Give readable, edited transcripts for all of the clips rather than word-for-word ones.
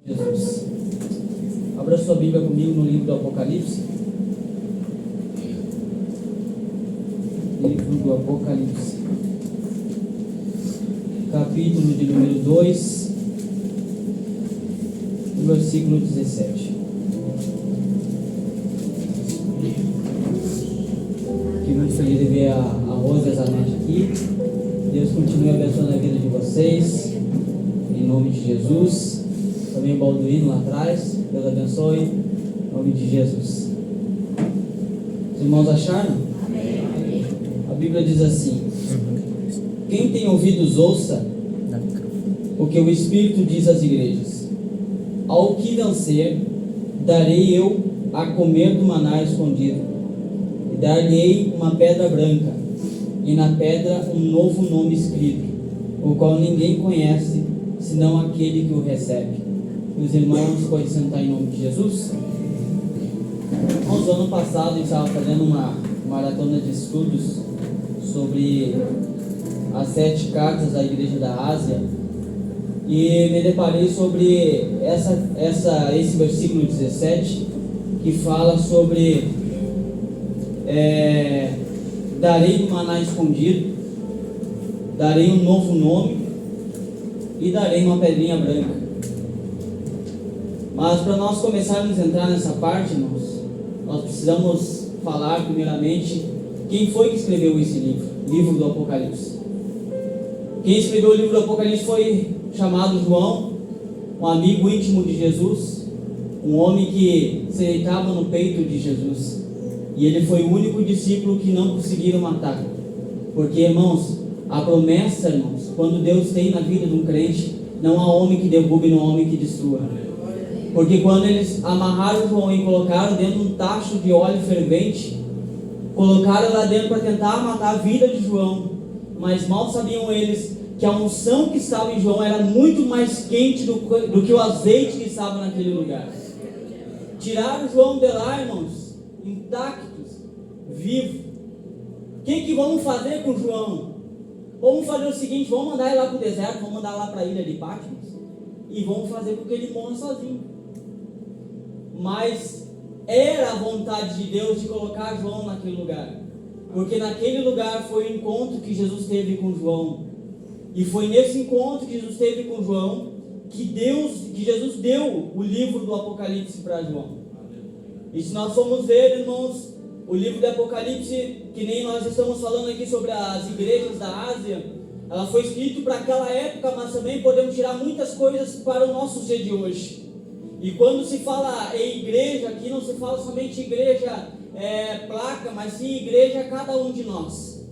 Jesus. Abra sua Bíblia comigo no livro do Apocalipse. Livro do Apocalipse. Capítulo de número 2, versículo 17. Fiquei muito feliz de ver a Rosa e a Zanete aqui. Deus continue abençoando a vida de vocês, em nome de Jesus. Também o Balduino lá atrás, Deus abençoe, em nome de Jesus. Os irmãos acharam? Amém. A Bíblia diz assim: quem tem ouvidos ouça o que o Espírito diz às igrejas. Ao que vencer, darei eu a comer do maná escondido, e dar-lhe-ei uma pedra branca, e na pedra um novo nome escrito, o qual ninguém conhece, senão aquele que o recebe. Os irmãos podem sentar em nome de Jesus. No ano passado a gente estava fazendo uma maratona de estudos sobre as 7 cartas da Igreja da Ásia, e me deparei sobre esse versículo 17, que fala sobre darei um maná escondido, darei um novo nome e darei uma pedrinha branca. Mas para nós começarmos a entrar nessa parte, irmãos, nós precisamos falar primeiramente quem foi que escreveu esse livro do Apocalipse. Quem escreveu o livro do Apocalipse foi chamado João, um amigo íntimo de Jesus, um homem que se deitava no peito de Jesus, e ele foi o único discípulo que não conseguiram matar, porque, irmãos, a promessa, irmãos, quando Deus tem na vida de um crente, não há homem que derrube, não há homem que destrua. Porque quando eles amarraram João e colocaram dentro de um tacho de óleo fervente, colocaram lá dentro para tentar matar a vida de João, mas mal sabiam eles que a unção que estava em João era muito mais quente do que o azeite que estava naquele lugar. Tiraram João de lá, irmãos, intactos, vivo. O que vamos fazer com João? Vamos fazer o seguinte: vamos mandar ele lá para o deserto, vamos mandar lá para a ilha de Patmos, e vamos fazer com que ele morra sozinho. Mas era a vontade de Deus de colocar João naquele lugar, porque naquele lugar foi o encontro que Jesus teve com João, e foi nesse encontro que Jesus teve com João que Jesus deu o livro do Apocalipse para João. E se nós formos ver, irmãos, o livro do Apocalipse, que nem nós estamos falando aqui sobre as igrejas da Ásia, ela foi escrita para aquela época, mas também podemos tirar muitas coisas para o nosso dia de hoje. E quando se fala em igreja, aqui não se fala somente igreja placa, mas sim igreja cada um de nós.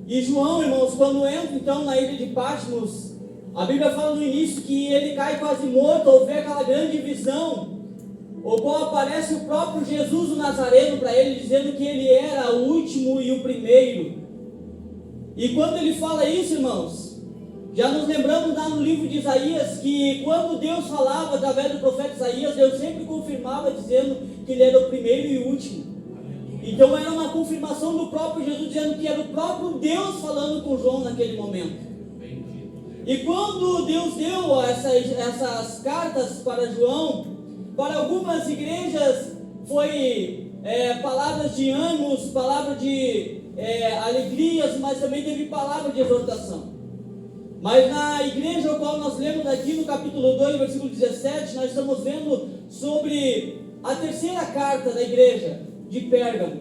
E João, irmãos, quando entra então na ilha de Patmos, a Bíblia fala no início que ele cai quase morto ao ver aquela grande visão, o qual aparece o próprio Jesus o Nazareno para ele, dizendo que ele era o último e o primeiro. E quando ele fala isso, irmãos, já nos lembramos lá no livro de Isaías, que quando Deus falava através do profeta Isaías, Deus sempre confirmava dizendo que ele era o primeiro e o último. Então era uma confirmação do próprio Jesus, dizendo que era o próprio Deus falando com João naquele momento. E quando Deus deu essas cartas para João, para algumas igrejas foi palavras de ânimos, palavras de alegrias, mas também teve palavra de exortação. Mas na igreja ao qual nós lemos aqui no capítulo 2, versículo 17, nós estamos vendo sobre a terceira carta da igreja de Pérgamo,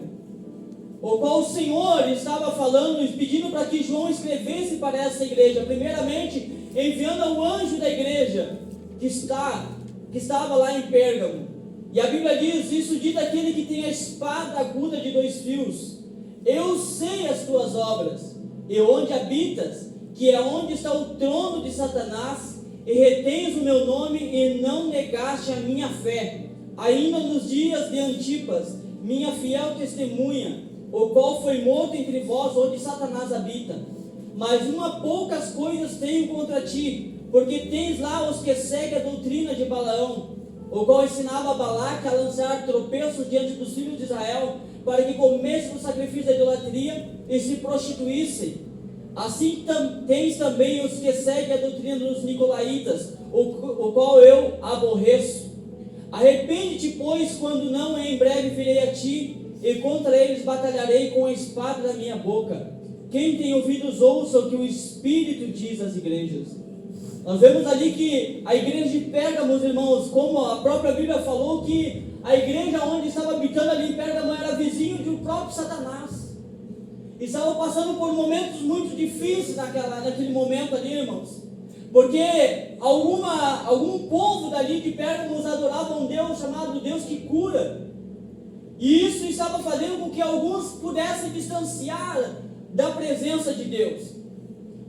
o qual o Senhor estava falando e pedindo para que João escrevesse para essa igreja, primeiramente enviando ao anjo da igreja que estava lá em Pérgamo. E a Bíblia diz: isso diz daquele que tem a espada aguda de 2 fios: eu sei as tuas obras, e onde habitas, que é onde está o trono de Satanás, e retens o meu nome, e não negaste a minha fé, ainda nos dias de Antipas, minha fiel testemunha, o qual foi morto entre vós, onde Satanás habita. Mas poucas coisas tenho contra ti, porque tens lá os que seguem a doutrina de Balaão, o qual ensinava a Balaque a lançar tropeços diante dos filhos de Israel, para que comessem o sacrifício da idolatria e se prostituíssem. Assim tens também os que seguem a doutrina dos nicolaítas, o qual eu aborreço. Arrepende-te, pois, quando não, em breve virei a ti, e contra eles batalharei com a espada da minha boca. Quem tem ouvidos, ouça o que o Espírito diz às igrejas. Nós vemos ali que a igreja de Pérgamo, irmãos, como a própria Bíblia falou, que a igreja onde estava habitando ali em Pérgamo era vizinho de um próprio Satanás. Estava passando por momentos muito difíceis naquele momento ali, irmãos. Porque algum povo dali de Pérgamo adorava um Deus chamado Deus que cura. E isso estava fazendo com que alguns pudessem distanciar da presença de Deus.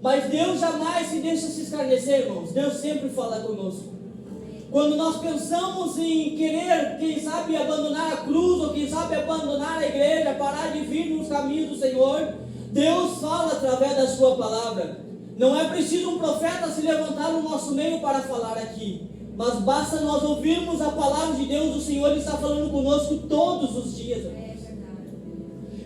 Mas Deus jamais se deixa se escarnecer, irmãos. Deus sempre fala conosco. Quando nós pensamos em querer, quem sabe, abandonar a cruz, ou quem sabe abandonar a igreja, parar de vir nos caminhos do Senhor, Deus fala através da sua palavra. Não é preciso um profeta se levantar no nosso meio para falar aqui, mas basta nós ouvirmos a palavra de Deus. O Senhor está falando conosco todos os dias.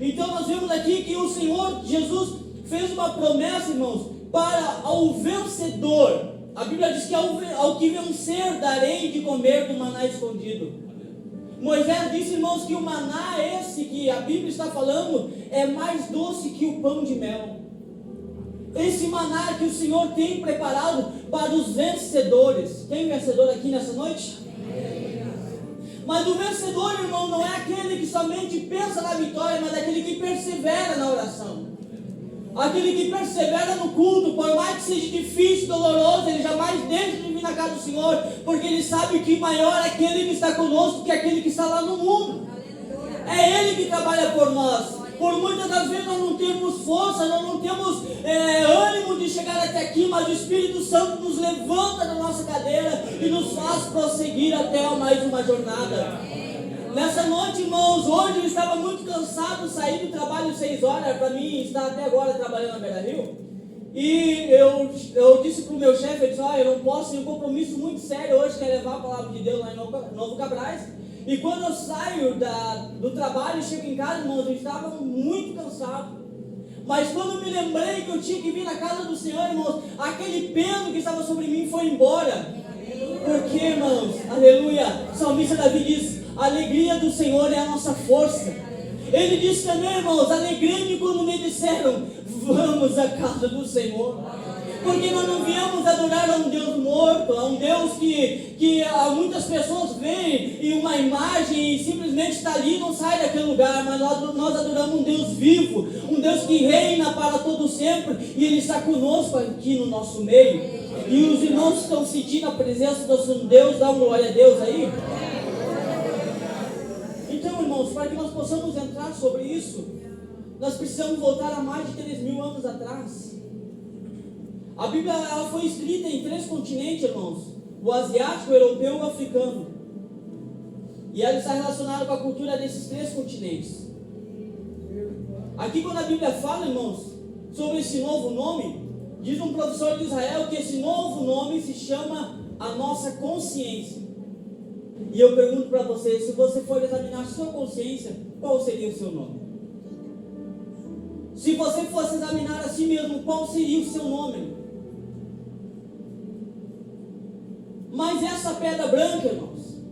Então nós vemos aqui que o Senhor Jesus fez uma promessa, irmãos, para ao vencedor. A Bíblia diz que ao que vencer darei de comer do maná escondido. Moisés disse, irmãos, que o maná esse que a Bíblia está falando é mais doce que o pão de mel. Esse maná que o Senhor tem preparado para os vencedores. Tem vencedor aqui nessa noite? Mas o vencedor, irmão, não é aquele que somente pensa na vitória, mas é aquele que persevera na oração. Aquele que persevera no culto, por mais que seja difícil, doloroso, ele jamais deixa de vir na casa do Senhor, porque ele sabe que maior é aquele que está conosco que aquele que está lá no mundo. É Ele que trabalha por nós. Por muitas das vezes nós não temos força, nós não temos ânimo de chegar até aqui, mas o Espírito Santo nos levanta da nossa cadeira e nos faz prosseguir até mais uma jornada. Nessa noite, irmãos, hoje eu estava muito cansado, saí do trabalho 6 horas, para mim estar até agora trabalhando na Beira Rio. E eu disse para o meu chefe, eu disse, eu não posso, tenho um compromisso muito sério hoje, que é levar a palavra de Deus lá em Novo Cabrais. E quando eu saio do trabalho e chego em casa, irmãos, eu estava muito cansado. Mas quando me lembrei que eu tinha que vir na casa do Senhor, irmãos, aquele peso que estava sobre mim foi embora. Porque, irmãos, aleluia, o salmista Davi diz, a alegria do Senhor é a nossa força. Ele disse também, irmãos, alegrei-me quando me disseram, vamos à casa do Senhor. Porque nós não viemos adorar a um Deus morto, a um Deus que muitas pessoas veem em uma imagem e simplesmente está ali e não sai daquele lugar, mas nós adoramos um Deus vivo, um Deus que reina para todo sempre, e Ele está conosco aqui no nosso meio. E os irmãos estão sentindo a presença do nosso Deus, dá uma glória a Deus aí. Então, irmãos, para que nós possamos entrar sobre isso, nós precisamos voltar a mais de 3.000 anos atrás. A Bíblia ela foi escrita em 3 continentes, irmãos. O asiático, o europeu e o africano. E ela está relacionada com a cultura desses 3 continentes. Aqui quando a Bíblia fala, irmãos, sobre esse novo nome, diz um professor de Israel que esse novo nome se chama a nossa consciência. E eu pergunto para você, se você for examinar a sua consciência, qual seria o seu nome? Se você fosse examinar a si mesmo, qual seria o seu nome? Mas essa pedra branca, irmãos,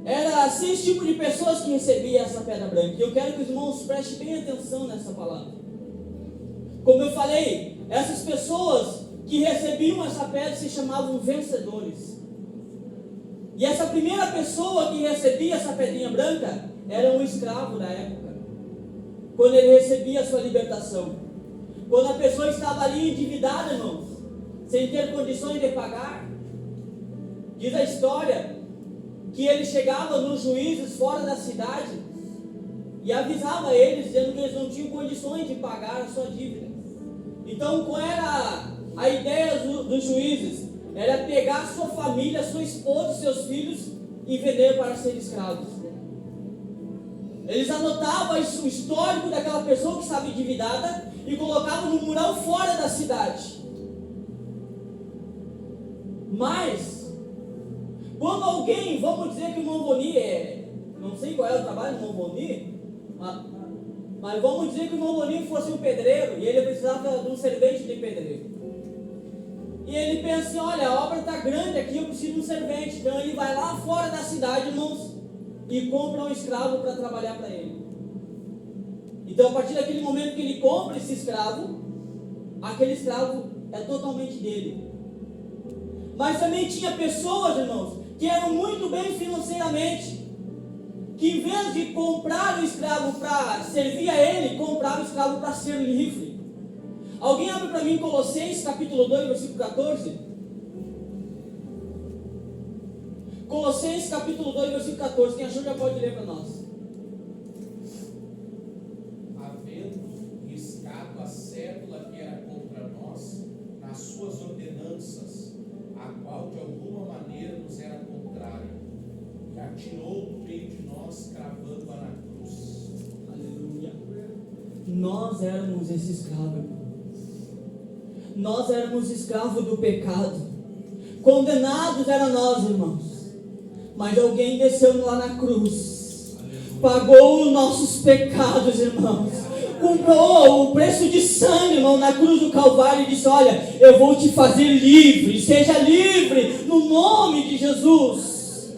era 6 tipos de pessoas que recebiam essa pedra branca. E eu quero que os irmãos prestem bem atenção nessa palavra. Como eu falei, essas pessoas que recebiam essa pedra se chamavam vencedores. E essa primeira pessoa que recebia essa pedrinha branca era um escravo da época, quando ele recebia a sua libertação. Quando a pessoa estava ali endividada, irmãos, sem ter condições de pagar, diz a história que ele chegava nos juízes fora da cidade e avisava eles, dizendo que eles não tinham condições de pagar a sua dívida. Então, qual era a ideia dos juízes? Era pegar sua família, sua esposa, seus filhos e vender para ser escravos. Eles anotavam o histórico daquela pessoa que estava endividada e colocavam no mural fora da cidade. Mas, quando alguém, vamos dizer que o irmão Boni não sei qual é o trabalho do irmão Boni, mas vamos dizer que o irmão Boni fosse um pedreiro e ele precisava de um servente de pedreiro. E E ele pensa assim, olha, a obra está grande aqui, eu preciso de um servente. Então ele vai lá fora da cidade, irmãos, e compra um escravo para trabalhar para ele. Então, a partir daquele momento que ele compra esse escravo, aquele escravo é totalmente dele. Mas também tinha pessoas, irmãos, que eram muito bem financeiramente, que em vez de comprar o escravo para servir a ele, comprava o escravo para ser livre. Alguém abre para mim Colossenses capítulo 2, versículo 14? Colossenses capítulo 2, versículo 14. Quem achou já pode ler para nós. Havendo riscado a cédula que era contra nós, nas suas ordenanças, a qual de alguma maneira nos era contrária, e atirou do meio de nós, cravando-a na cruz. Aleluia. Nós éramos esse escravo, irmão. Nós éramos escravos do pecado. Condenados eram nós, irmãos. Mas alguém desceu lá na cruz, pagou os nossos pecados, irmãos, comprou o preço de sangue, irmão, na cruz do Calvário, e disse, olha, eu vou te fazer livre, seja livre, no nome de Jesus.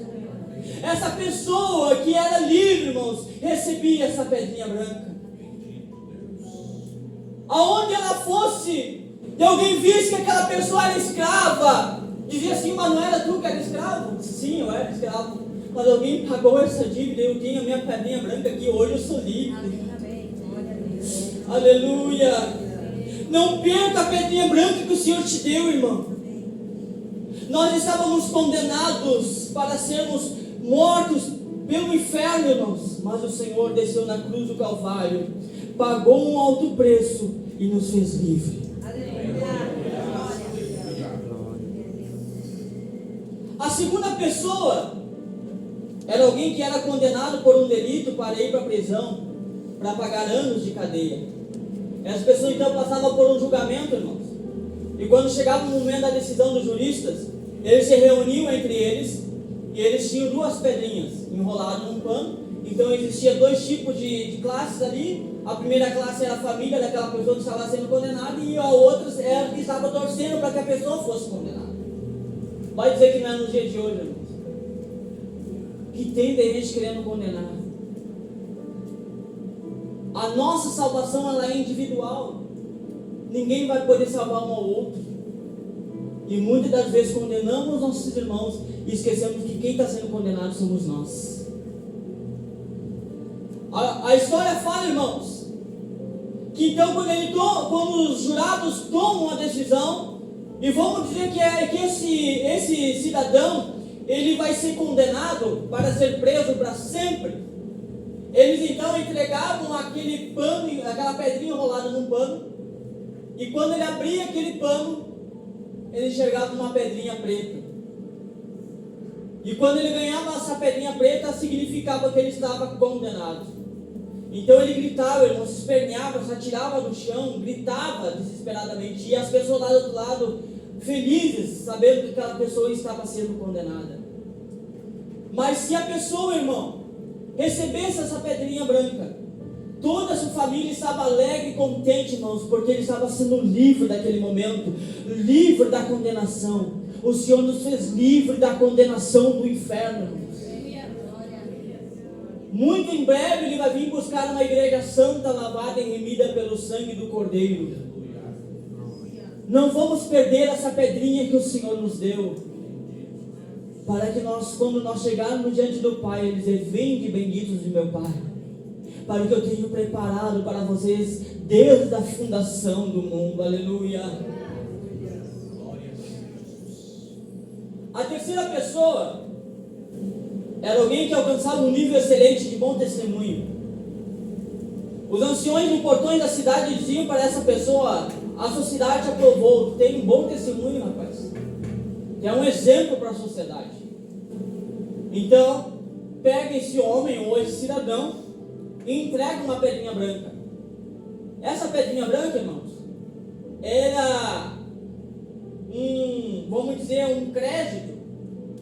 Essa pessoa que era livre, irmãos, recebia essa pedrinha branca. Aonde ela fosse, e alguém visse que aquela pessoa era escrava, dizia assim, mas não era tu que era escravo? Sim, eu era escravo. Mas alguém pagou essa dívida, eu tenho a minha pedrinha branca aqui, hoje eu sou livre. Aleluia. Não perca a pedrinha branca que o Senhor te deu, irmão. Nós estávamos condenados para sermos mortos pelo inferno, irmãos. Mas o Senhor desceu na cruz do Calvário, pagou um alto preço e nos fez livre. A segunda pessoa era alguém que era condenado por um delito para ir para a prisão, para pagar anos de cadeia. Essas pessoas então passavam por um julgamento, irmãos. E quando chegava o momento da decisão dos juristas, eles se reuniam entre eles e eles tinham duas pedrinhas enroladas num pano. Então existia dois tipos de classes ali. A primeira classe era a família daquela pessoa que estava sendo condenada, e a outra era que estava torcendo para que a pessoa fosse condenada. Vai dizer que não é nos dias de hoje, irmãos, que tem gente querendo condenar. A nossa salvação, ela é individual. Ninguém vai poder salvar um ao outro. E muitas das vezes condenamos nossos irmãos e esquecemos que quem está sendo condenado somos nós. A história fala, irmãos, que então quando os jurados tomam a decisão, e vamos dizer que esse cidadão, ele vai ser condenado para ser preso para sempre. Eles então entregavam aquele pano, aquela pedrinha enrolada num pano, e quando ele abria aquele pano, ele enxergava uma pedrinha preta. E quando ele ganhava essa pedrinha preta, significava que ele estava condenado. Então ele gritava, irmão, se esperneava, se atirava no chão, gritava desesperadamente. E as pessoas lá do outro lado, felizes, sabendo que aquela pessoa estava sendo condenada. Mas se a pessoa, irmão, recebesse essa pedrinha branca, toda a sua família estava alegre e contente, irmãos, porque ele estava sendo livre daquele momento, livre da condenação. O Senhor nos fez livre da condenação do inferno, irmãos. Muito em breve ele vai vir buscar uma igreja santa, lavada e remida pelo sangue do Cordeiro. Não vamos perder essa pedrinha que o Senhor nos deu, para que nós, quando nós chegarmos diante do Pai, Ele dizer, vinde benditos de meu Pai, para o que eu tenho preparado para vocês desde a fundação do mundo. Aleluia. A terceira pessoa era alguém que alcançava um nível excelente de bom testemunho. Os anciões e portões da cidade diziam para essa pessoa, a sociedade aprovou, tu tem um bom testemunho, rapaz. Que é um exemplo para a sociedade. Então, pega esse homem ou esse cidadão e entrega uma pedrinha branca. Essa pedrinha branca, irmãos, era vamos dizer, um crédito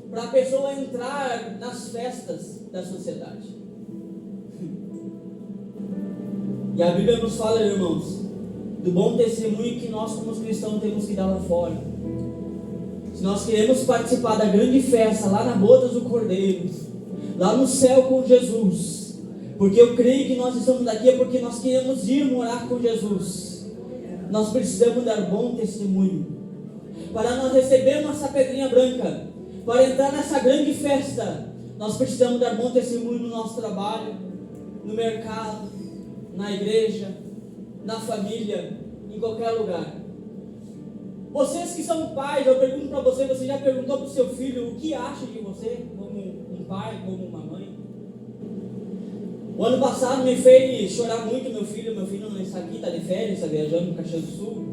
para a pessoa entrar nas festas da sociedade. E a Bíblia nos fala, irmãos, do bom testemunho que nós como cristãos temos que dar lá fora. se nós queremos participar da grande festa lá na boda do Cordeiro, lá no céu com Jesus, porque eu creio que nós estamos aqui é porque nós queremos ir morar com Jesus, nós precisamos dar bom testemunho, para nós recebermos essa pedrinha branca, para entrar nessa grande festa, nós precisamos dar bom testemunho no nosso trabalho, no mercado, na igreja, na família, em qualquer lugar. Vocês que são pais, eu pergunto para você, você já perguntou para o seu filho o que acha de você, como um pai, como uma mãe? O ano passado me fez chorar muito meu filho não está aqui, está de férias, está viajando no Caxias do Sul.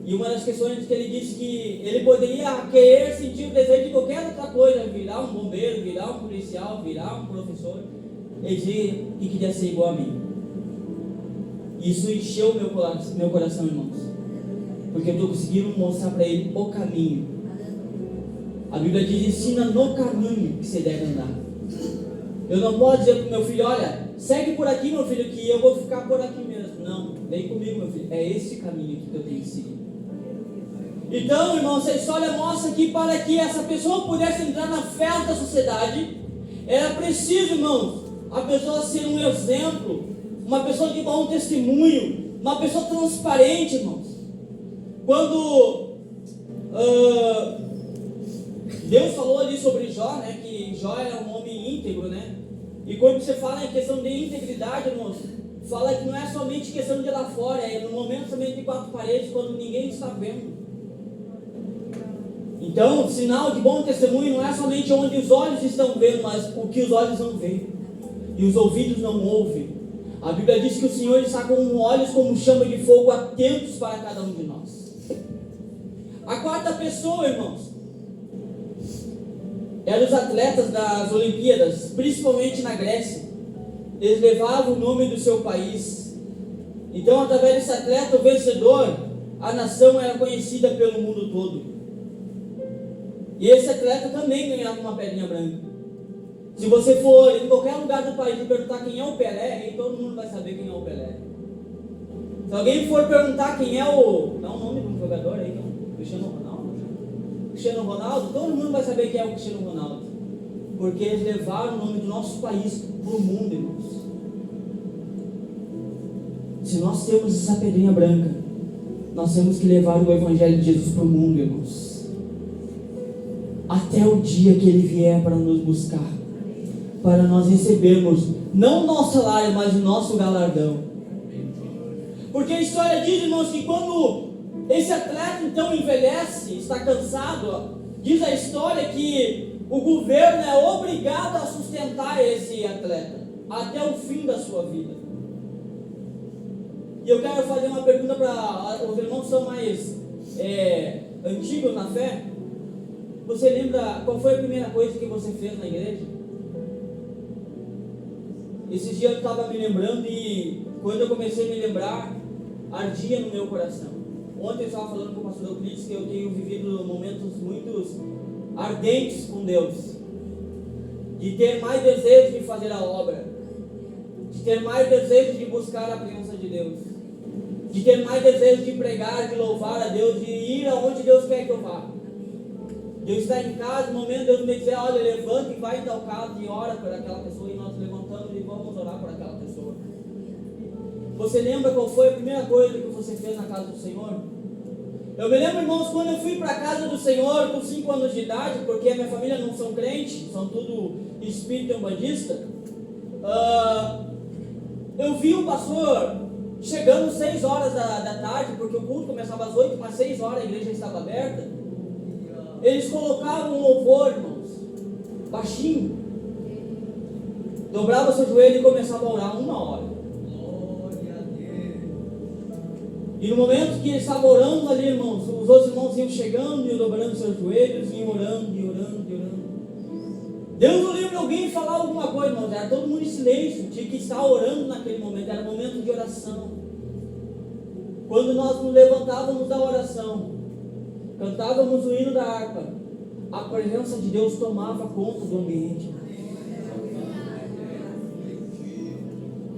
E uma das questões que ele disse que ele poderia querer sentir o desejo de qualquer outra coisa, virar um bombeiro, virar um policial, virar um professor. Ele dizia que queria ser igual a mim. Isso encheu meu coração, irmãos, porque eu estou conseguindo mostrar para ele o caminho. A Bíblia diz: ensina no caminho que você deve andar. Eu não posso dizer para o meu filho: olha, segue por aqui, meu filho, que eu vou ficar por aqui mesmo. Não, vem comigo, meu filho, é esse caminho que eu tenho que seguir. Então, irmão, essa história mostra que para que essa pessoa pudesse entrar na festa da sociedade, era preciso, irmãos, a pessoa ser um exemplo, uma pessoa de bom testemunho, uma pessoa transparente, irmãos. Quando Deus falou ali sobre Jó, né, que Jó era um homem íntegro, né? E quando você fala em questão de integridade, irmãos, fala que não é somente questão de lá fora, é no momento também de quatro paredes, quando ninguém está vendo. Então, sinal de bom testemunho não é somente onde os olhos estão vendo, mas o que os olhos não veem e os ouvidos não ouvem. A Bíblia diz que o Senhor está com olhos como chama de fogo, atentos para cada um de nós. A quarta pessoa, irmãos, eram os atletas das Olimpíadas, principalmente na Grécia. Eles levavam o nome do seu país. Então, através desse atleta, o vencedor, a nação era conhecida pelo mundo todo. E esse atleta também ganhava uma pedrinha branca. Se você for em qualquer lugar do país e perguntar quem é o Pelé, aí todo mundo vai saber quem é o Pelé. Se alguém for perguntar quem é o... dá um nome de um jogador aí, Cristiano Ronaldo. Cristiano Ronaldo, todo mundo vai saber quem é o Cristiano Ronaldo. Porque eles levaram o nome do nosso país para o mundo, irmãos. Se nós temos essa pedrinha branca, nós temos que levar o Evangelho de Jesus para o mundo, irmãos. Até o dia que Ele vier para nos buscar, para nós recebermos não o nosso salário, mas o nosso galardão. Porque a história diz, irmãos, que quando esse atleta então envelhece, está cansado, diz a história que o governo é obrigado a sustentar esse atleta até o fim da sua vida. E eu quero fazer uma pergunta para os irmãos que são mais antigos na fé. Você lembra qual foi a primeira coisa que você fez na igreja? Esses dias eu estava me lembrando e quando eu comecei a me lembrar, ardia no meu coração. Ontem eu estava falando com o pastor Euclides que eu tenho vivido momentos muito ardentes com Deus. De ter mais desejo de fazer a obra. De ter mais desejo de buscar a presença de Deus. De ter mais desejo de pregar, de louvar a Deus, de ir aonde Deus quer que eu vá. Deus está em casa, no momento Deus me dizer: olha, levanta e vai em tal casa e ora por aquela pessoa, e nós levantamos e vamos orar por aquela pessoa. Você lembra qual foi a primeira coisa que você fez na casa do Senhor? Eu me lembro, irmãos, quando eu fui para a casa do Senhor com 5 anos de idade, porque a minha família não são crentes, são tudo espírita umbandista. Eu vi o pastor chegando 6 horas da tarde, porque o culto começava às 8, mas 6 horas a igreja estava aberta. Eles colocavam um louvor, irmãos, baixinho, dobrava seu joelho e começava a orar 1 hora. Glória a Deus. E no momento que eles estavam orando ali, irmãos, os outros irmãos iam chegando e dobrando seus joelhos, iam orando e orando e orando. Deus não lembra alguém falar alguma coisa, irmãos, era todo mundo em silêncio, tinha que estar orando naquele momento, era momento de oração. Quando nós nos levantávamos da oração, cantávamos o hino da harpa, a presença de Deus tomava conta do ambiente.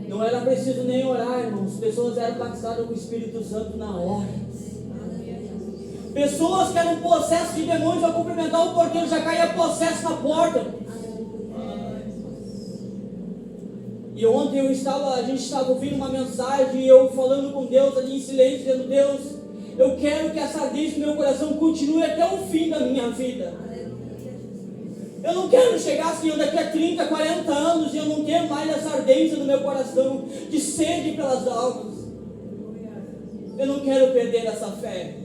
Não era preciso nem orar, irmãos. As pessoas eram batizadas com o Espírito Santo na hora. Pessoas que eram possessas de demônios ao cumprimentar o porteiro já caía possesso na porta. E ontem a gente estava ouvindo uma mensagem e eu falando com Deus ali em silêncio, dizendo: Deus, eu quero que essa ardência no meu coração continue até o fim da minha vida. Eu não quero chegar assim daqui a 30, 40 anos e eu não ter mais essa ardência no meu coração de sede pelas almas. Eu não quero perder essa fé.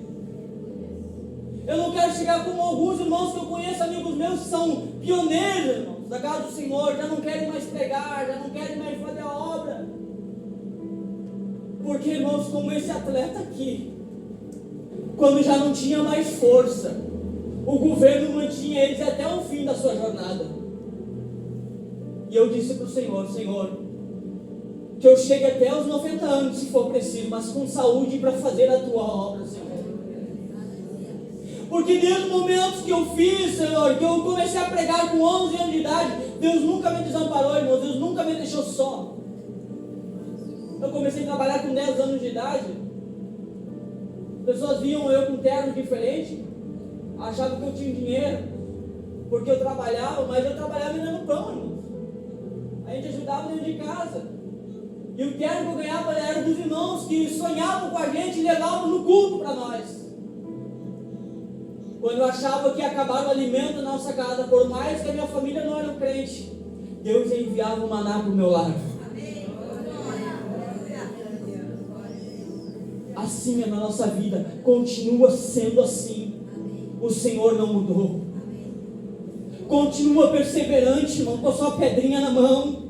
Eu não quero chegar como alguns irmãos que eu conheço, amigos meus, que são pioneiros, irmãos, da casa do Senhor, já não querem mais pregar, já não querem mais fazer a obra. Porque, irmãos, como esse atleta aqui, quando já não tinha mais força, o governo mantinha eles até o fim da sua jornada. E eu disse para o Senhor: Senhor, que eu chegue até os 90 anos, se for preciso, mas com saúde para fazer a tua obra, Senhor. Porque desde o momento que eu fiz, Senhor, que eu comecei a pregar com 11 anos de idade, Deus nunca me desamparou, irmão, Deus nunca me deixou só. Eu comecei a trabalhar com 10 anos de idade. Pessoas viam eu com terno diferente, achavam que eu tinha dinheiro, porque eu trabalhava, mas eu trabalhava vendendo pão, irmão. A gente ajudava dentro de casa. E o terno que eu ganhava era dos irmãos que sonhavam com a gente e levavam no culto para nós. Quando eu achava que ia acabar o alimento na nossa casa, por mais que a minha família não era um crente, Deus enviava um maná para o meu lar. Assim é na nossa vida, continua sendo assim. O Senhor não mudou. Continua perseverante, irmão, com a sua pedrinha na mão.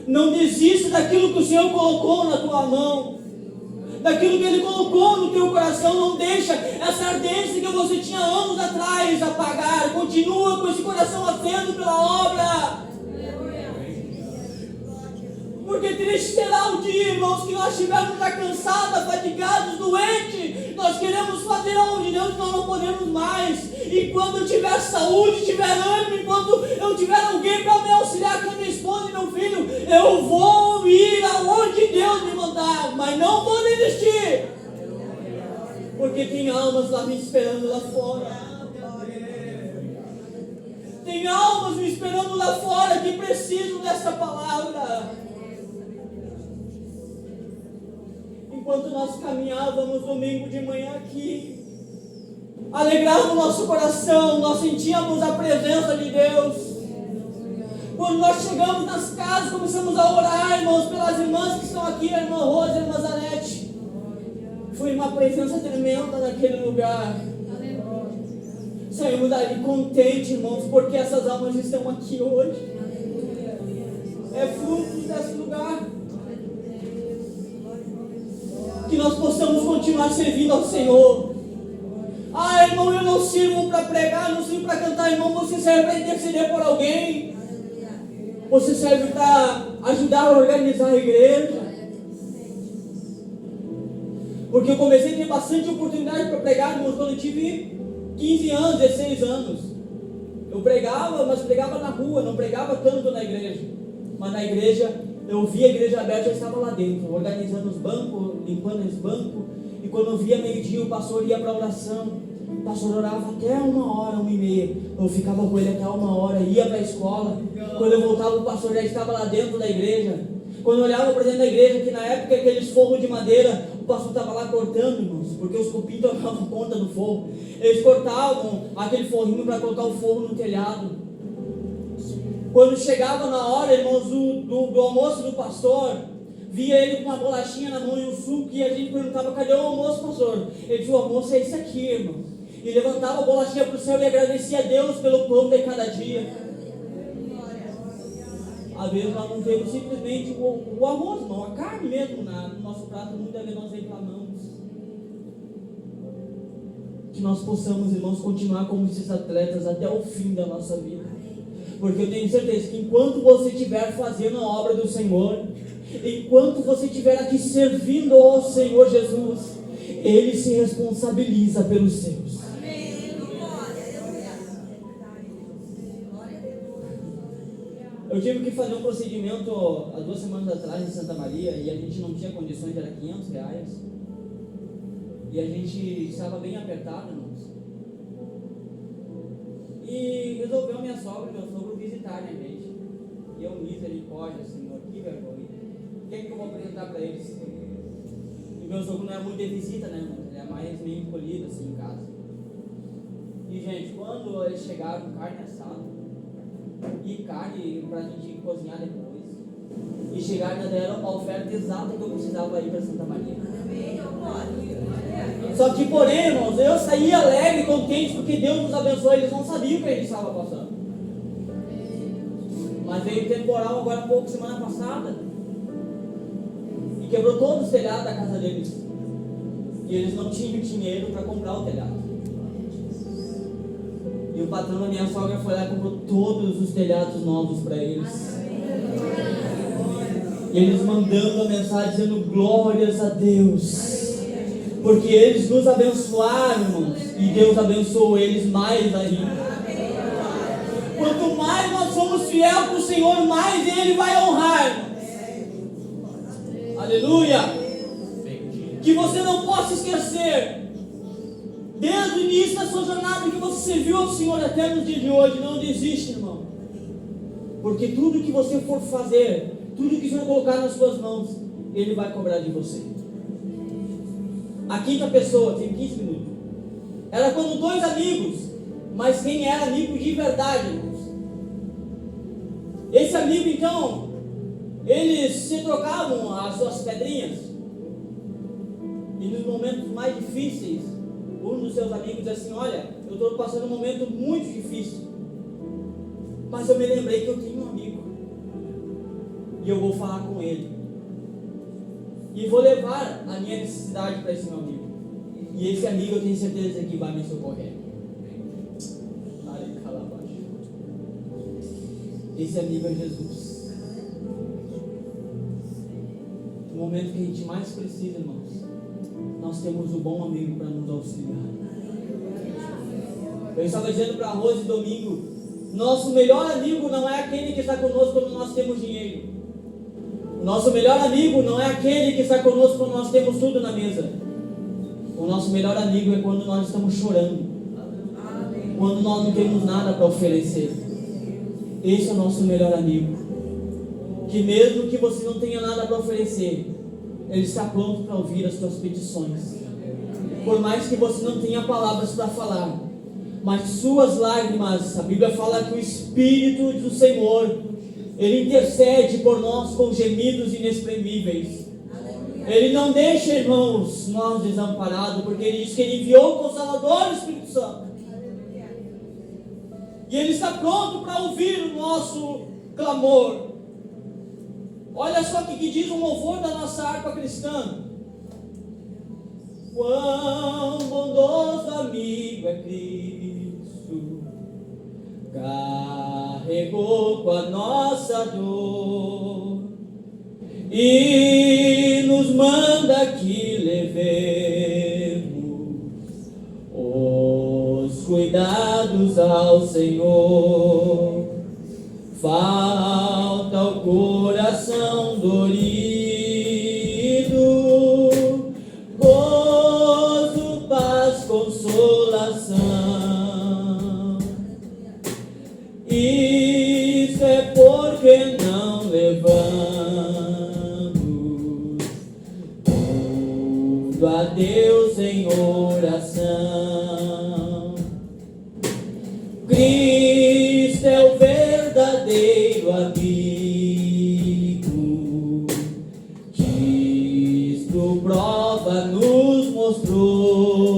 Não desista daquilo que o Senhor colocou na tua mão, daquilo que Ele colocou no teu coração. Não deixa essa ardência que você tinha anos atrás apagar. Continua com esse coração acendo pela obra. Porque triste será o dia, irmãos, que nós estivermos já cansados, fatigados, doentes. Nós queremos fazer a obra de Deus e nós não podemos mais. E quando eu tiver saúde, tiver ânimo, enquanto eu tiver alguém para me auxiliar, que é minha esposa e meu filho, eu vou ir aonde Deus me mandar, mas não vou desistir. Porque tem almas lá me esperando lá fora. Tem almas me esperando lá fora que precisam dessa palavra. Enquanto nós caminhávamos domingo de manhã aqui, alegrava o nosso coração, nós sentíamos a presença de Deus. Quando nós chegamos nas casas, começamos a orar, irmãos, pelas irmãs que estão aqui, a irmã Rosa e a irmã Zanete. Foi uma presença tremenda naquele lugar. Saímos dali contentes, irmãos, porque essas almas estão aqui hoje. É fruto desse lugar. Que nós possamos continuar servindo ao Senhor. Ah, irmão, eu não sirvo para pregar, não sirvo para cantar. Irmão, você serve para interceder por alguém. Você serve para ajudar a organizar a igreja. Porque eu comecei a ter bastante oportunidade para pregar, irmãos, quando eu tive 15 anos, 16 anos. Eu pregava, mas pregava na rua, não pregava tanto na igreja. Mas na igreja, eu via a igreja aberta, eu estava lá dentro, organizando os bancos, limpando os bancos. E quando eu via meio-dia, o pastor ia para a oração. O pastor orava até 1h, 1h30. Eu ficava com ele até 1h, ia para a escola. Quando eu voltava, o pastor já estava lá dentro da igreja. Quando eu olhava para dentro da igreja, que na época aqueles forros de madeira, o pastor estava lá cortando, irmãos, porque os cupins tomavam conta do forro. Eles cortavam aquele forrinho para colocar o forro no telhado. Quando chegava na hora, irmãos, do almoço do pastor, via ele com uma bolachinha na mão e um suco, e a gente perguntava: cadê o almoço, pastor? Ele disse: o almoço é esse aqui, irmão. E levantava a bolachinha para o céu e agradecia a Deus pelo pão de cada dia. Às vezes nós não temos simplesmente o almoço, não, a carne mesmo no nosso prato, muitas vezes nós reclamamos. Que nós possamos, irmãos, continuar como esses atletas até o fim da nossa vida. Porque eu tenho certeza que enquanto você estiver fazendo a obra do Senhor, enquanto você estiver aqui servindo ao Senhor Jesus, Ele se responsabiliza pelos seus. Eu tive que fazer um procedimento há 2 semanas atrás em Santa Maria, e a gente não tinha condições, era R$500. E a gente estava bem apertado, irmãos. E resolveu minha sogra e meu sogro visitarem a gente. E eu, misericórdia, Senhor, que vergonha. O que é que eu vou apresentar para eles? E meu sogro não é muito de visita, né, irmão? Ele é mais meio encolhido assim em casa. E, gente, quando eles chegaram, carne assada e carne pra gente cozinhar depois, e chegaram e deram a oferta exata que eu precisava ir para Santa Maria. Só que, porém, irmãos, eu saí alegre e contente porque Deus nos abençoou. Eles não sabiam o que a gente estava passando. Mas veio temporal agora há pouco, semana passada, e quebrou todo o telhado da casa deles. E eles não tinham dinheiro para comprar o telhado. E o patrão da minha sogra foi lá e comprou todos os telhados novos para eles. E eles mandando a mensagem dizendo glórias a Deus. Porque eles nos abençoaram, irmãos. E Deus abençoou eles mais ainda. Quanto mais nós somos fiéis para o Senhor, mais Ele vai honrar. Aleluia. Que você não possa esquecer, desde o início da sua jornada, que você serviu ao Senhor até no dia de hoje. Não desiste, irmão. Porque tudo que você for fazer, tudo que o Senhor colocar nas suas mãos, Ele vai cobrar de você. A quinta pessoa, tem 15 minutos. Era quando dois amigos, mas quem era amigo de verdade, irmãos? Esse amigo, então, eles se trocavam as suas pedrinhas. E nos momentos mais difíceis, um dos seus amigos disse assim: olha, eu estou passando um momento muito difícil, mas eu me lembrei que eu tenho um amigo, e eu vou falar com ele, e vou levar a minha necessidade para esse meu amigo, e esse amigo eu tenho certeza que vai me socorrer. Esse amigo é Jesus. No momento que a gente mais precisa, irmãos, nós temos um bom amigo para nos auxiliar. Eu estava dizendo para a Rose domingo, nosso melhor amigo não é aquele que está conosco quando nós temos dinheiro. O nosso melhor amigo não é aquele que está conosco quando nós temos tudo na mesa. O nosso melhor amigo é quando nós estamos chorando, quando nós não temos nada para oferecer. Esse é o nosso melhor amigo, que mesmo que você não tenha nada para oferecer, Ele está pronto para ouvir as suas petições. Por mais que você não tenha palavras para falar, mas suas lágrimas, a Bíblia fala que o Espírito do Senhor, Ele intercede por nós com gemidos inexprimíveis. Ele não deixa, irmãos, nós desamparados, porque Ele diz que Ele enviou o Consolador, o Espírito Santo. E Ele está pronto para ouvir o nosso clamor. Olha só o que diz o louvor da nossa harpa cristã. Quão bondoso amigo é Cristo, carregou com a nossa dor e nos manda que levemos os cuidados ao Senhor. Falta o coração dorido, gozo, paz, consolação. Isso é porque não levamos tudo a Deus em oração. Cristo é o verdadeiro amigo, Cristo prova nos mostrou,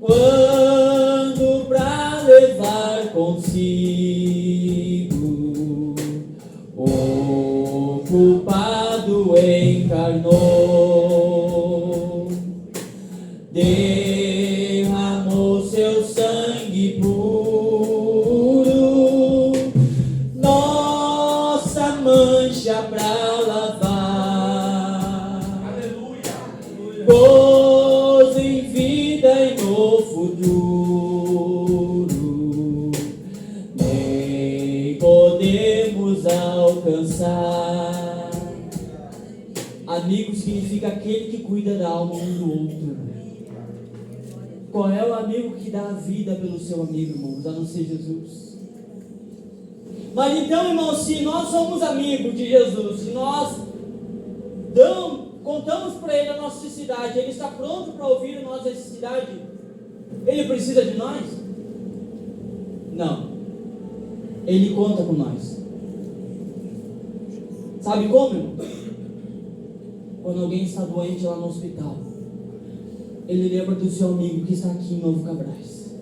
quando pra levar consigo o culpado encarnou, derramou seu sangue puro, nossa mancha pra lavar. Aleluia. Gozo em vida e no futuro, nem podemos alcançar. A Amigo significa aquele que cuida da alma um do outro. Qual é o amigo que dá a vida pelo seu amigo, irmãos, a não ser Jesus? Mas então, irmãos, se nós somos amigos de Jesus, se nós contamos para Ele a nossa necessidade, Ele está pronto para ouvir a nossa necessidade, Ele precisa de nós? Não. Ele conta com nós. Sabe como, irmão? Quando alguém está doente lá no hospital, ele lembra do seu amigo que está aqui em Novo Cabrais.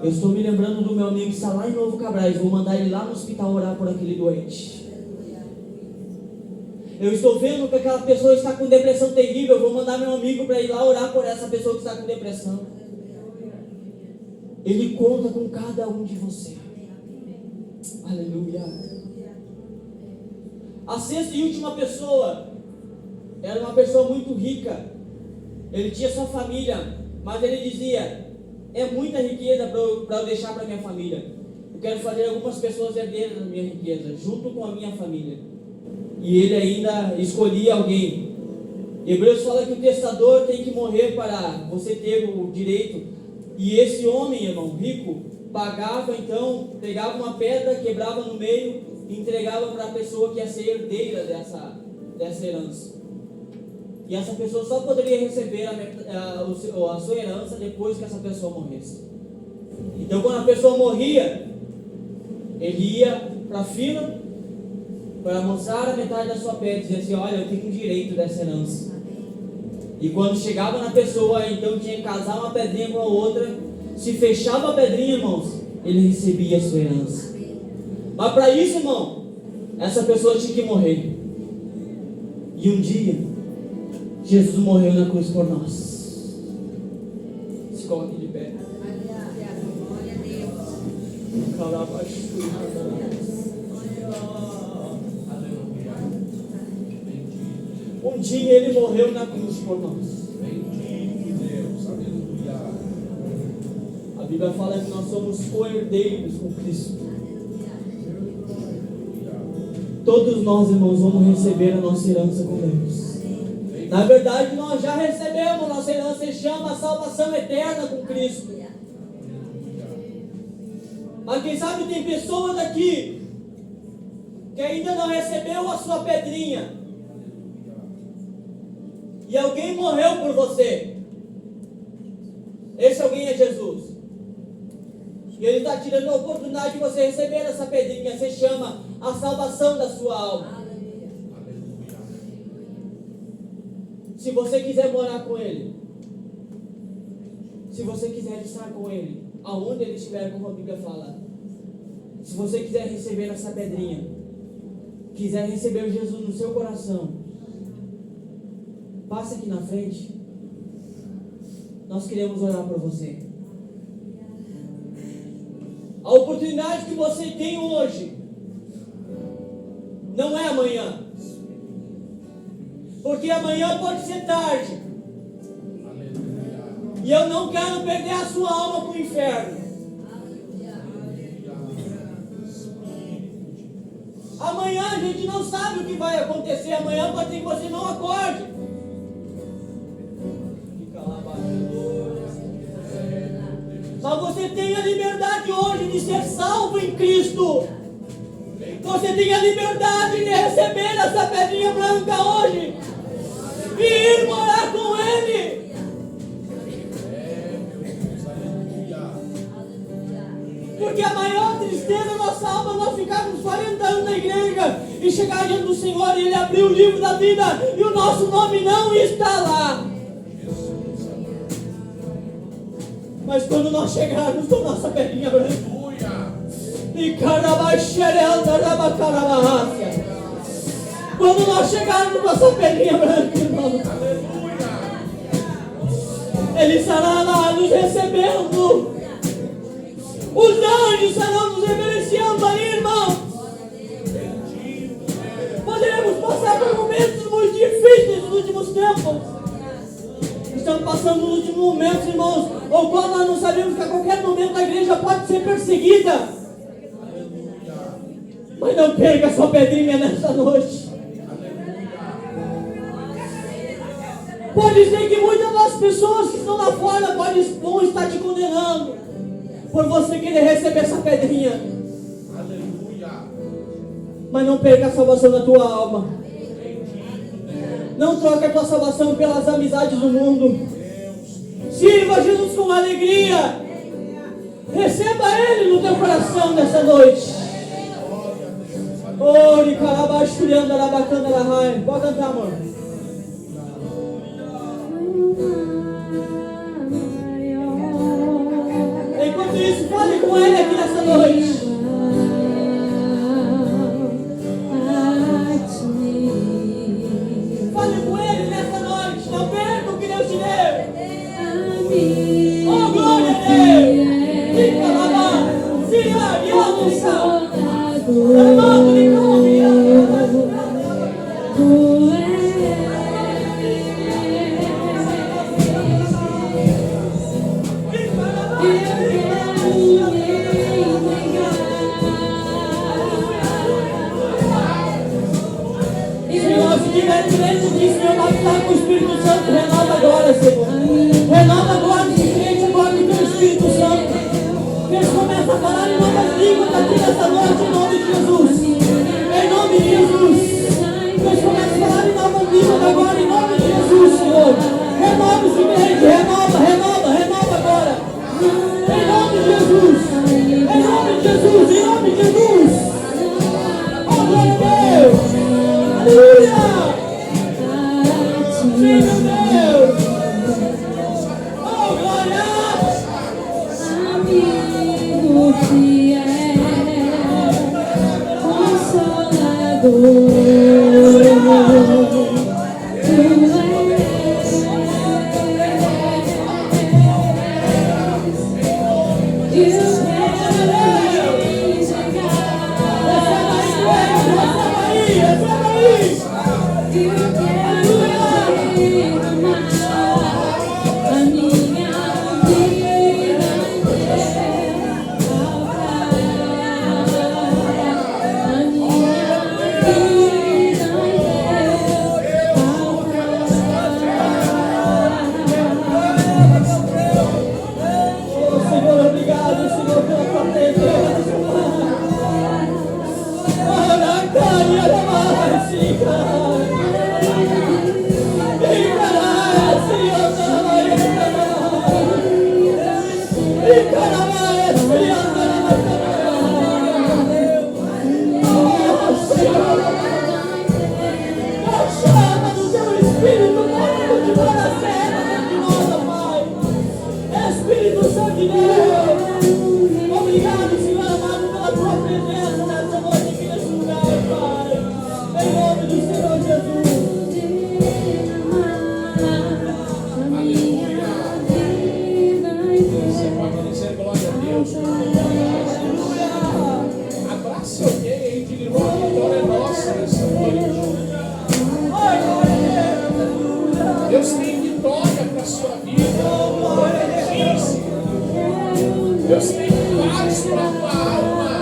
Eu estou me lembrando do meu amigo que está lá em Novo Cabrais. Vou mandar ele lá no hospital orar por aquele doente. Eu estou vendo que aquela pessoa está com depressão terrível. Vou mandar meu amigo para ir lá orar por essa pessoa que está com depressão. Ele conta com cada um de você. Aleluia. A sexta e última pessoa era uma pessoa muito rica. Ele tinha sua família, mas ele dizia: é muita riqueza para eu deixar para minha família. Eu quero fazer algumas pessoas herdeiras da minha riqueza, junto com a minha família. E ele ainda escolhia alguém. Hebreus fala que o testador tem que morrer para você ter o direito. E esse homem, irmão, rico, pagava então, pegava uma pedra, quebrava no meio e entregava para a pessoa que ia ser herdeira dessa herança. E essa pessoa só poderia receber a sua herança depois que essa pessoa morresse. Então, quando a pessoa morria, ele ia para a fila para mostrar a metade da sua pele, dizer assim: olha, eu tenho direito dessa herança. E quando chegava na pessoa, então tinha que casar uma pedrinha com a outra. Se fechava a pedrinha, irmãos, ele recebia a sua herança. Mas para isso, irmão, essa pessoa tinha que morrer. E um dia Jesus morreu na cruz por nós. Se coloque de pé. Um dia Ele morreu na cruz por nós. A Bíblia fala que nós somos co-herdeiros com Cristo. Todos nós, irmãos, vamos receber a nossa herança com Deus. Na verdade, nós já recebemos nossa herança, se chama a salvação eterna com Cristo. Mas quem sabe tem pessoas aqui que ainda não recebeu a sua pedrinha. E alguém morreu por você. Esse alguém é Jesus. E Ele está tirando a oportunidade de você receber essa pedrinha. Se chama a salvação da sua alma. Se você quiser morar com Ele, se você quiser estar com Ele, aonde Ele estiver, como a Bíblia fala, se você quiser receber essa pedrinha, quiser receber Jesus no seu coração, passe aqui na frente. Nós queremos orar por você. A oportunidade que você tem hoje não é amanhã. Porque amanhã pode ser tarde. E eu não quero perder a sua alma para o inferno. Amanhã a gente não sabe o que vai acontecer. Amanhã pode ser que você não acorde. Mas você tem a liberdade hoje de ser salvo em Cristo. Você tem a liberdade de receber essa pedrinha branca hoje e ir morar com Ele. Porque a maior tristeza da nossa alma é nós ficarmos 40 anos na igreja e chegar diante do Senhor e Ele abrir o livro da vida e o nosso nome não está lá. Mas quando nós chegarmos com nossa pedrinha branca, quando nós chegarmos com nossa pedrinha branca, irmão, Ele estará lá nos recebendo. Os anjos estarão nos reverenciando ali, irmão. Poderemos passar por momentos muito difíceis nos últimos tempos. Estamos passando nos últimos momentos, irmãos, ou quando nós não sabemos que a qualquer momento a igreja pode ser perseguida. Mas não perca a sua pedrinha nessa noite. Pode ser que muitas das pessoas que estão lá fora vão estar te condenando por você querer receber essa pedrinha. Aleluia. Mas não perca a salvação da tua alma. Não troque a tua salvação pelas amizades do mundo. Sirva Jesus com alegria. Receba Ele no teu coração nessa noite. Ori carabaixo, criando arabacanda da raia. Pode cantar, amor. Enquanto isso, fale com Ele aqui nessa noite. Fale com Ele nessa noite. Não perca o que Deus te deu. Oh, glória a Deus. Fica lá, Senhor, e alça. Amado de Senhor, se tiver direito disso, meu batizar com o Espírito Santo, renova agora, Senhor. Renova agora esse crente agora com o teu Espírito Santo. Que eles começam a falar em novas línguas aqui nessa noite, em nome de Jesus. Em nome de Jesus. Que eles começam a falar em novas línguas agora, em nome de Jesus, Senhor. Renova esse crente, renova agora. Em nome de Jesus. Em nome de Jesus, em nome de Jesus. Oh, glória a Deus. Aleluia! Sim, meu Deus! Oh, glória! Amigo fiel, consolador, Deus tem vitória para a sua vida. Deus tem paz para a tua alma.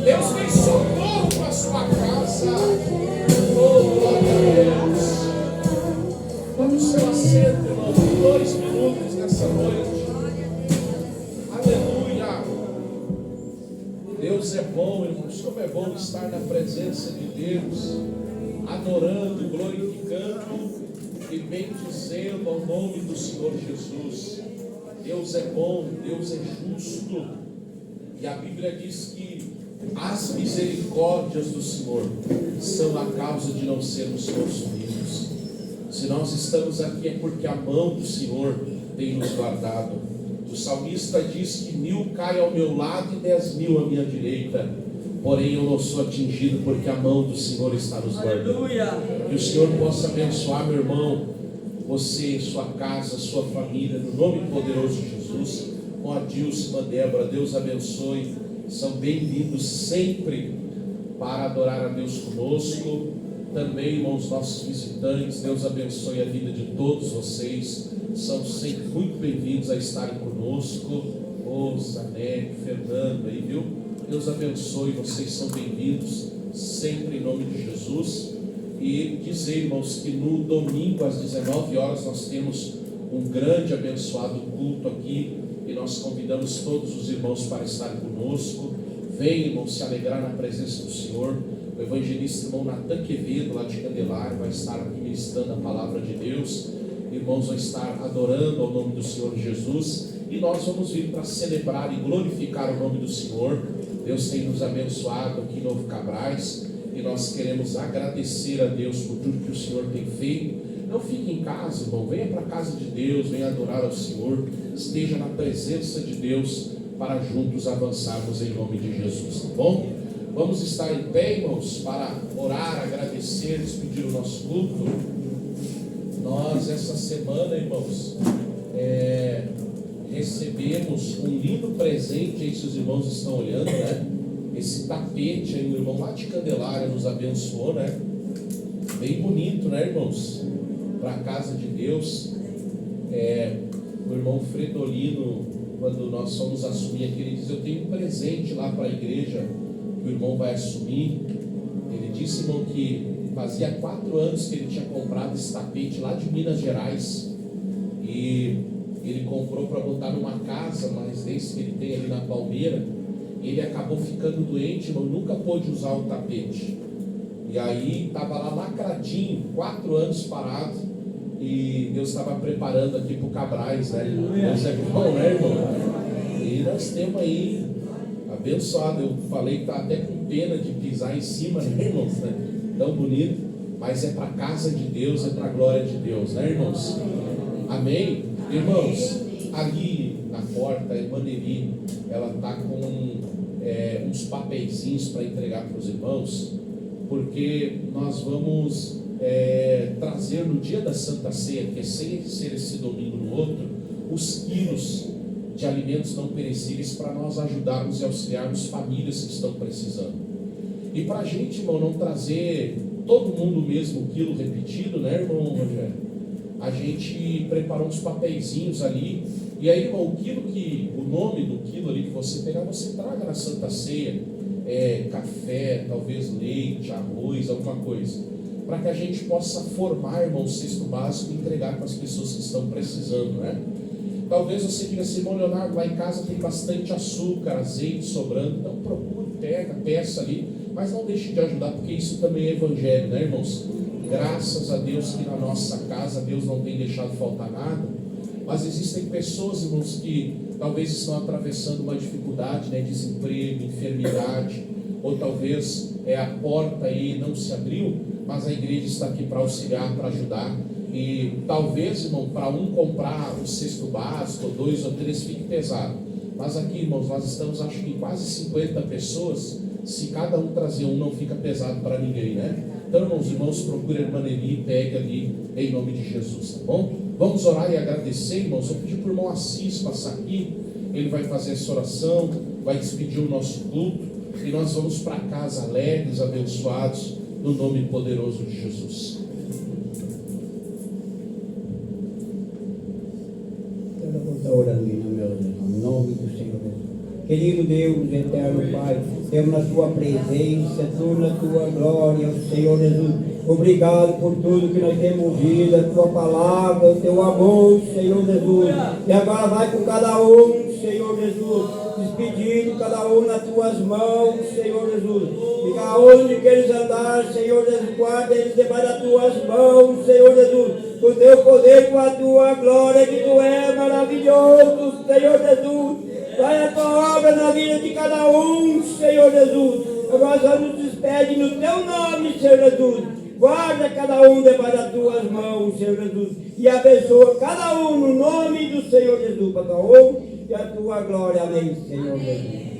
Deus tem socorro para a sua casa. Oh, glória a Deus. Tome o seu assento, irmão, por 2 minutos nessa noite. Aleluia. Deus é bom, irmãos. Como é bom estar na presença de Deus, adorando, glorificando e bendizendo ao nome do Senhor Jesus. Deus é bom, Deus é justo, e a Bíblia diz que as misericórdias do Senhor são a causa de não sermos consumidos. Se nós estamos aqui é porque a mão do Senhor tem nos guardado. O salmista diz que 1000 caem ao meu lado e 10.000 à minha direita, porém eu não sou atingido porque a mão do Senhor está nos guardando. Aleluia. Que o Senhor possa abençoar, meu irmão, você, sua casa, sua família, no nome poderoso de Jesus, com a Dilce, com a Débora. Deus abençoe, são bem-vindos sempre para adorar a Deus conosco. Também, irmãos, nossos visitantes, Deus abençoe a vida de todos vocês, são sempre muito bem-vindos a estarem conosco. Ô, Zanetti, Fernando aí, viu? Deus abençoe, vocês são bem-vindos sempre em nome de Jesus. e dizer, irmãos, que no domingo às 19 horas nós temos um grande abençoado culto aqui e nós convidamos todos os irmãos para estar conosco. Venham, irmãos, se alegrar na presença do Senhor. O evangelista irmão Natan Quevedo, lá de Candelária, vai estar aqui ministrando a palavra de Deus. Irmãos vão estar adorando ao nome do Senhor Jesus e nós vamos vir para celebrar e glorificar o nome do Senhor. Deus tem nos abençoado aqui em Novo Cabrais e nós queremos agradecer a Deus por tudo que o Senhor tem feito. Não fique em casa, irmão, venha para a casa de Deus, venha adorar ao Senhor, esteja na presença de Deus para juntos avançarmos em nome de Jesus, tá bom? Vamos estar em pé, irmãos, para orar, agradecer, despedir o nosso culto. Nós, essa semana, irmãos, recebemos um lindo presente, aí se os irmãos estão olhando, né? Esse tapete aí, o irmão lá de Candelária nos abençoou, né? Bem bonito, né, irmãos? Para a casa de Deus. O irmão Fredolino, quando nós fomos assumir aqui, ele diz: eu tenho um presente lá para a igreja que o irmão vai assumir. Ele disse, irmão, que fazia 4 anos que ele tinha comprado esse tapete lá de Minas Gerais e ele comprou para botar numa casa, mas desde que ele tem ali na Palmeira, ele acabou ficando doente, irmão, nunca pôde usar o tapete. E aí estava lá lacradinho, 4 anos parado, e Deus estava preparando aqui para o Cabrais, né? Deus é bom, né, irmão? E nós temos aí, abençoado, eu falei que está até com pena de pisar em cima, né, irmãos? Né? Tão bonito, mas é para a casa de Deus, é para a glória de Deus, né, irmãos? Amém? Irmãos, ali na porta, a irmã Nelly, ela está com uns papeizinhos para entregar para os irmãos, porque nós vamos trazer no dia da Santa Ceia, que é sem ser esse domingo no outro, os quilos de alimentos não perecíveis para nós ajudarmos e auxiliarmos famílias que estão precisando. E para a gente, irmão, não trazer todo mundo o mesmo quilo repetido, né, irmão Rogério? A gente preparou uns papeizinhos ali, e aí, irmão, o nome do quilo ali que você pegar, você traga na Santa Ceia, café, talvez leite, arroz, alguma coisa, para que a gente possa formar, irmão, o cesto básico e entregar para as pessoas que estão precisando, né? Talvez você diga assim: irmão Leonardo, lá em casa tem bastante açúcar, azeite sobrando, então procure, peça ali, mas não deixe de ajudar, porque isso também é evangelho, né, irmãos? Graças a Deus que na nossa casa Deus não tem deixado faltar nada, mas existem pessoas, irmãos, que talvez estão atravessando uma dificuldade, né, desemprego, enfermidade, ou talvez a porta aí não se abriu, mas a igreja está aqui para auxiliar, para ajudar. E talvez, irmão, para um comprar o cesto básico, ou 2 ou 3, fique pesado. Mas aqui, irmãos, nós estamos, acho que quase 50 pessoas. Se cada um trazer um, não fica pesado para ninguém, né? Então, irmãos, procure a irmã Nelly e pegue ali, em nome de Jesus, tá bom? Vamos orar e agradecer, irmãos. Eu pedi para o irmão Assis passar aqui. Ele vai fazer essa oração, vai despedir o nosso culto, e nós vamos para casa alegres, abençoados, no nome poderoso de Jesus. Orando em nome do Senhor Jesus. Querido Deus, eterno Pai, temos na Tua presença, tu na Tua glória, Senhor Jesus. Obrigado por tudo que nós temos ouvido, a Tua palavra, o Teu amor, Senhor Jesus. E agora vai com cada um, Senhor Jesus, despedindo cada um nas Tuas mãos, Senhor Jesus. E aonde que eles andarem, Senhor Jesus, guarda eles debaixo das Tuas mãos, Senhor Jesus. Com o Teu poder, com a Tua glória, que Tu é maravilhoso, Senhor Jesus. Vai a Tua obra na vida de cada um, Senhor Jesus. Agora só nos despede no Teu nome, Senhor Jesus. Guarda cada um debaixo das Tuas mãos, Senhor Jesus. E abençoa cada um no nome do Senhor Jesus, para a Tua honra e a Tua glória. Amém, Senhor Jesus.